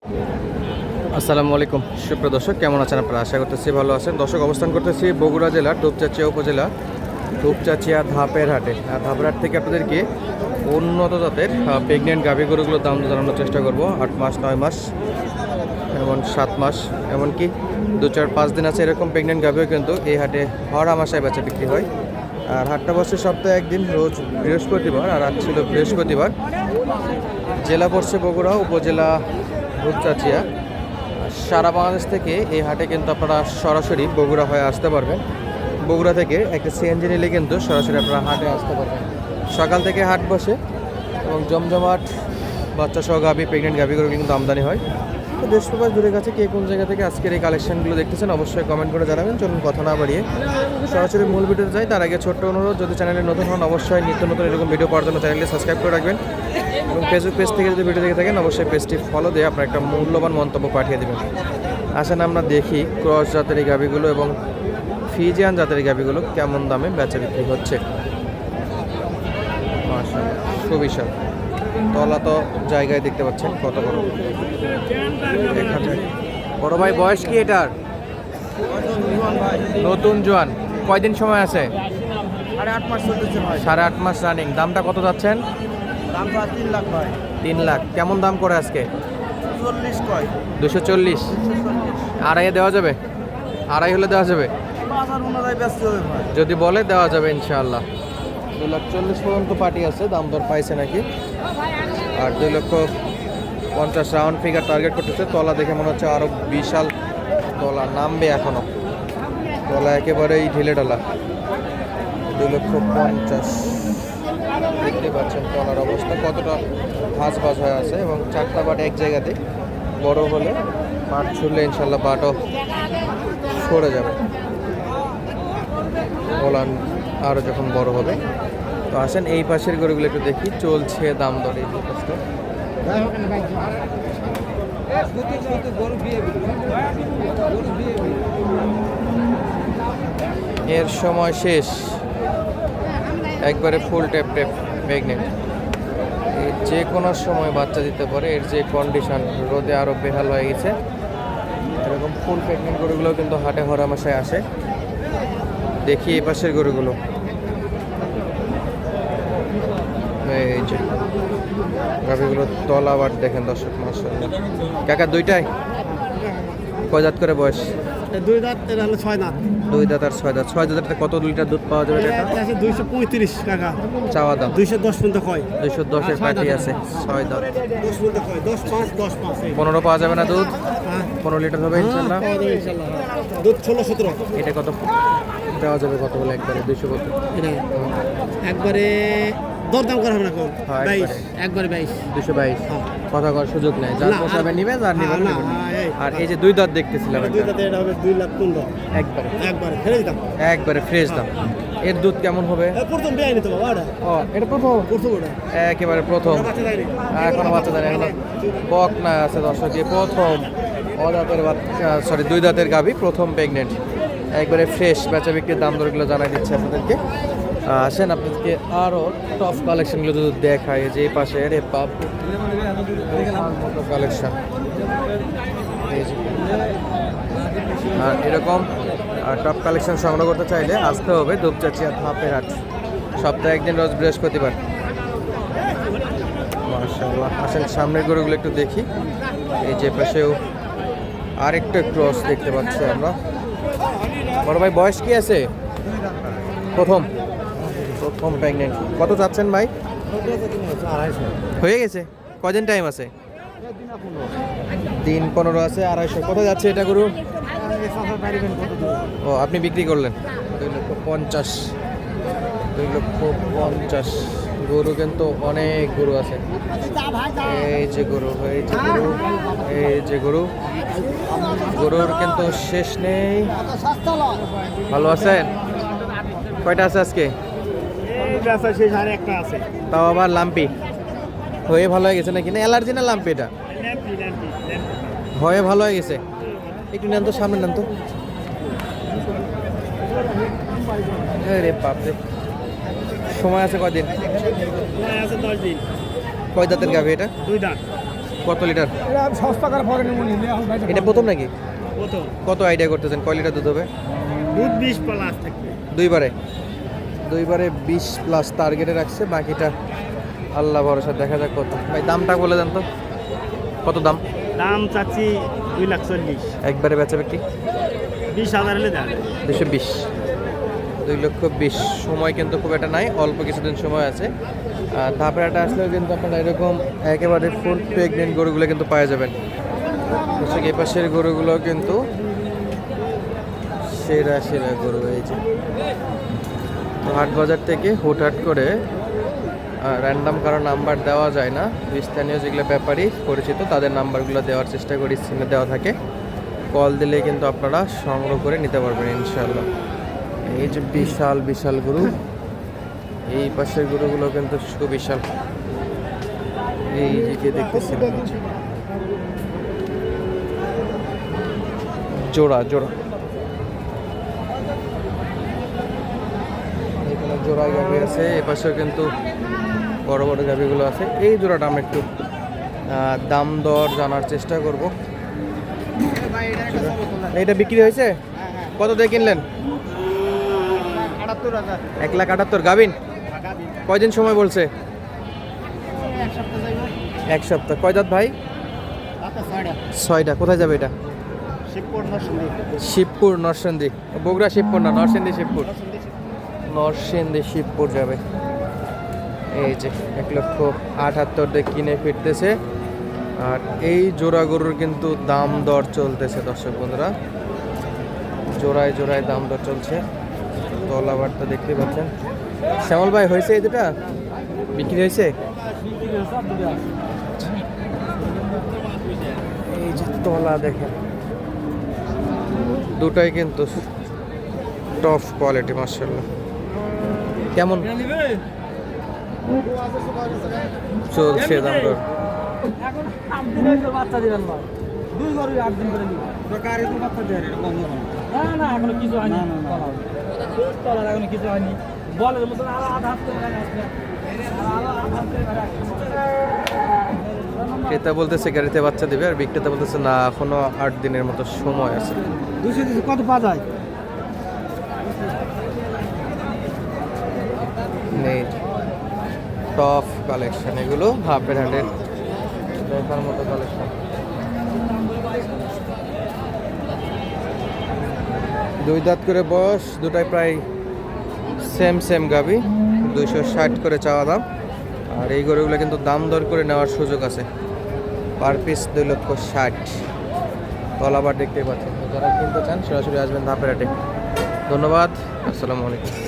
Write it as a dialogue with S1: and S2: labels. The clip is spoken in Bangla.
S1: আসসালামু আলাইকুম সুপ্রিয় দর্শক, কেমন আছেন আপনারা? আশা করতেছি ভালো আছেন। দর্শক, অবস্থান করতেছি বগুড়া জেলার দুপচাচিয়া উপজেলা দুপচাচিয়া ধাপের হাটে। আর ধাপের হাট থেকে আপনাদেরকে উন্নত জাতের প্রেগনেন্ট গাভী গরুগুলোর দাম জানানোর চেষ্টা করব। 8 মাস, 9 মাস, এমন 7 মাস, এমনকি 2-4-5 দিন আছে এরকম প্রেগনেন্ট গাভীও কিন্তু এই হাটে হর আমাশায় বেচা বিক্রি হয়। আর হাটটা বসে সপ্তাহে একদিন, রোজ বৃহস্পতিবার। আর আজ ছিল বৃহস্পতিবার। জেলা পড়ছে বগুড়া, উপজেলা দুপচাচিয়া। সারা বাংলাদেশ থেকে এই হাটে কিন্তু আপনারা সরাসরি বগুড়া হয়ে আসতে পারবেন। বগুড়া থেকে একটা সিএনজি নিলে কিন্তু সরাসরি আপনারা হাটে আসতে পারবেন। সকাল থেকে হাট বসে এবং জমজমাট বাচ্চা সহ গাভী, প্রেগনেন্ট গাভীগুলো কিন্তু আমদানি হয়। তো দেশ প্রবাস দূরের কাছে কে কোন জায়গা থেকে আজকের এই কালেকশনগুলো দেখতেছেন অবশ্যই কমেন্ট করে জানাবেন। চলুন কথা না বাড়িয়ে সরাসরি মূল ভিডিওতে যাই। তার আগে ছোট্ট অনুরোধ, যদি চ্যানেলে নতুন হন অবশ্যই নিত্য নতুন এরকম ভিডিও পাওয়ার জন্য চ্যানেলটি সাবস্ক্রাইব করে রাখবেন। এবং ফেসবুক পেজ থেকে যদি ভিডিও দেখে থাকেন অবশ্যই পেজটি ফলো দিয়ে আপনার একটা মূল্যবান মন্তব্য পাঠিয়ে দেবেন। আসেন আমরা দেখি ক্রস জাতের এই গাভীগুলো এবং ফিজিয়ান জাতের এই গাভীগুলো কেমন দামে বেচা বিক্রি হচ্ছে। মাশাআল্লাহ, সুবিশাল তলা তো জায়গায় দেখতে পাচ্ছেন কত বড়। বড় ভাই, বয়স কি এটার? নতুন জোয়ান। কয়দিন সময় আছে?
S2: 8.5 মাস চলতেছে ভাই।
S1: 8.5 মাস রানিং। দামটা কত যাচ্ছেন?
S2: দাম তো 3 লাখ ভাই।
S1: 3 লাখ। কেমন দাম করে আজকে?
S2: 40 কয়।
S1: 240। আড়াইয়ে দেওয়া যাবে? আড়াই হলে দেওয়া যাবে?
S2: বাজার অনুযায়ী ব্যস্ত হবে ভাই।
S1: যদি বলে দেওয়া যাবে ইনশাআল্লাহ। 2,40,000 পর্যন্ত পার্টি আছে, দাম দর পাইছে নাকি। আর 2,50,000 রাউন্ড ফিগার টার্গেট করতেছে। তলা দেখে মনে হচ্ছে আরও বিশাল তলা নামবে এখনো। তলা একেবারেই ঢিলে ঢালা। 2,50,000 দেখতে পাচ্ছেন তলার অবস্থা কতটা ভাঁজ হয়ে আছে। এবং 4টা বাট এক জায়গাতে, বড় হলে পাট ছুড়লে ইনশাল্লাহ পাটও সরে যাবে ওলান আরও যখন বড় হবে। তো আসেন এই পাশের গরুগুলো একটু দেখি, চলছে দাম দর এই পাশটা। এর সময় শেষ, একবারে ফুল টেপ প্রেগনেন্ট। যে কোনো সময় বাচ্চা দিতে পারে। এর যে কন্ডিশন, রোদে আরও বেহাল হয়ে গেছে। এরকম ফুল প্রেগনেন্ট গরুগুলো কিন্তু হাটে হরামাসায় আসে। দেখি এই পাশের গরুগুলো। এই যে গাভীগুলো তলা আবার দেখেন দর্শক, মাশাআল্লাহ। কাকা দুইটাই কয় দাঁত করে বয়স?
S2: 2 দাঁত, এটা হলো 6 দাঁত।
S1: 2 দাঁত আর 6 দাঁত। 6 দাঁতে কত লিটার দুধ পাওয়া যাবে? এটা
S2: আছে 235 টাকা
S1: চাওয়া দাম।
S2: 210 পর্যন্ত কয়।
S1: 210 এর পাটি আছে, 6 দাঁত।
S2: 10 পর্যন্ত কয়, 10.5
S1: 15 পাওয়া যাবে না দুধ? 15 লিটার হবে ইনশাআল্লাহ।
S2: পাওয়া যাবে ইনশাআল্লাহ। দুধ 16-17।
S1: এটা কত দেওয়া যাবে? কত বলে একবারে? 200 কত?
S2: এটা একবারে দরদাম করা হবে না কোন।
S1: হ্যাঁ,
S2: 22, একবারে 22।
S1: 222।
S2: হ্যাঁ।
S1: কথা করার সুযোগ নেই। যার
S2: না,
S1: পোষাবে নিবে, যার নিবে
S2: না,
S1: নিবে না।
S2: এই।
S1: আর এই যে 2 দাঁত দেখতেছিলাম,
S2: 2 দাঁতে এটা হবে 2,15,000
S1: একবারে
S2: একবারে ফেলে দিতাম।
S1: একবারে ফ্রেশ দাম। এর দুধ কেমন হবে?
S2: প্রথম বিয়ে নিতে বাবা, এটা
S1: ও, এটা প্রথম?
S2: প্রথম ওটা
S1: একেবারে প্রথম।
S2: বাচ্চা দেয়নি।
S1: এখনো বাচ্চা দেয় না, এখনো বক না আছে দর্শক। এই প্রথম অদাঁতের বাচ্চা, সরি 2 দাঁতের গাভী, প্রথম প্রেগনেন্ট, একবারে ফ্রেশ। বেচা বিক্রির দাম দরগুলো জানাই দিচ্ছে আপনাদেরকে। আসেন আপনাদেরকে আরও টপ কালেকশনগুলো যদি দেখায়। যে এই পাশে রে পাপ মতো কালেকশন। আর এরকম টপ কালেকশন সংগ্রহ করতে চাইলে আসতে হবে দুপচাচিয়া ধাপের হাট, সপ্তাহে একদিন, রোজ বৃহস্পতিবার। মাশাআল্লাহ। আসেন সামনের গরুগুলো একটু দেখি। এই যে পাশেও আরেকটা ক্রস দেখতে পাচ্ছি আমরা। বড় ভাই, বয়স কি আছে? প্রথম প্রেগনেন্ট। কত চাচ্ছেন ভাই? হয়ে গেছে? কদিন টাইম আছে? দিন 15 আছে। 250। কোথায় যাচ্ছে এটা গরু? ও, আপনি বিক্রি করলেন 2,50,000। 2,50,000 গরু কিন্তু অনেক গরু আছে। এই যে গরু, এই যে গরু, এই যে গরু, গরুর কিন্তু শেষ নেই। ভালো আছেন? কয়টা আছে আজকে? তাও আবার লাম্পি হয়ে ভালো হয়ে গেছে নাকি? না অ্যালার্জি না লাম্পি? এটা হয়ে ভালো হয়ে গেছে। একটু নেন তো, সামনে নেন তো। রে বাপরে, সময় আছে কদিন?
S2: 10 দিন।
S1: কয় দাঁতের গাভী এটা?
S2: 2 দাঁত।
S1: কত লিটার?
S2: এটা সস্তা করে পরে নেব নিলে
S1: এটা প্রথম নাকি?
S2: কত
S1: কত আইডিয়া করতেছেন কয় লিটার দুধ হবে?
S2: দুধ 20 প্লাস থাকবে।
S1: দুইবারে 20+ টার্গেটে রাখছে, বাকিটা আল্লাহ ভরসা, দেখা যাক কত। ভাই দামটা বলে দেন তো, কত দাম?
S2: দাম চাচ্ছি 2,40,000।
S1: একবারে বেচা বিক্রি
S2: 20,000 হলে দেওয়া
S1: 220, 2,20,000। সময় কিন্তু খুব একটা নাই, অল্প কিছুদিন সময় আছে। আর ধাপের হাটে আসলেও কিন্তু আপনারা এরকম একেবারে ফুল প্রেগনেন্ট গরুগুলো কিন্তু পাওয়া যাবেন। হচ্ছে এই পাশের গরুগুলো কিন্তু সেরা সেরা গরু। এই যে তো হাট বাজার থেকে হুটহাট করে র্যান্ডাম কারো নাম্বার দেওয়া যায় না, স্থানীয় যেগুলো ব্যাপারী পরিচিত তাদের নাম্বারগুলো দেওয়ার চেষ্টা করি, স্ক্রিনে দেওয়া থাকে। কল দিলে কিন্তু আপনারা সংগ্রহ করে নিতে পারবেন ইনশাল্লাহ। এই যে বিশাল বিশাল গরু, এই পাশের গরুগুলো কিন্তু খুব বিশাল। এই দিকে দেখতেছিলাম জোড়া জোড়া, এখানে জোড়া গাভি আছে, এ পাশেও কিন্তু বড় বড় গাভিগুলো আছে। এই জোড়াটা আমরা একটু দাম দর জানার চেষ্টা করব। এইটা বিক্রি হয়েছে? কত দিয়ে কিনলেন? 1,78,000 গাভিন। কয়দিন সময় বলছে? এক সপ্তাহ। কয় দাঁত ভাই? 6টা। কোথায় যাবে এটা? শিবপুর নরসিংদী। বগুড়া শিবপুর না, নরসিংদী শিবপুর। নরসিংদী শিবপুর যাবে। এই যে 1,78,000 দিয়ে কিনে ফিরতেছে। আর এই জোড়া গরুর কিন্তু দাম দর চলতেছে দর্শক বন্ধুরা, জোড়ায় জোড়ায় দাম দর চলছে। তলাবারটা দেখতে পাচ্ছেন। শ্যামল ভাই, হয়েছে এই দুটা বিক্রি হয়েছে? এই যে তলা দেখেন, দুটাই কিন্তু টপ কোয়ালিটি মাশাআল্লাহ। কেমন চলছে দাম দর?
S2: বাচ্চা দিবেন না, 2 গরু 8 দিন করে নিব। কারে তো বাচ্চা দেয় এটা বন্ধ না না, এখনো কিছু হয়নি। তলার এখনো কিছু হয়নি, বলের মতো আধা হাত করে রাখা।
S1: ক্রেতা বলতেছে গাড়িতে বাচ্চা দিবে, আর বিক্রেতা বলতেছে না, এখনো 8 দিনের মতো সময় আছে।
S2: 200 দিতে কত পাওয়া যায়?
S1: নেই, টপ কালেকশন এগুলো, হাফের হাটের দেখার মতো কালেকশন। 2 দাঁত করে বয়স, দুটাই প্রায় সেম গাভি। 260 করে চাওয়া দাম। আর এই গরুগুলো কিন্তু দাম দর করে নেওয়ার সুযোগ আছে, পার পিস 2,60,000। তলাবার দেখতে পাচ্ছেন, যারা কিনতে চান সরাসরি আসবেন ধাপের হাটে। ধন্যবাদ, আসসালামু আলাইকুম।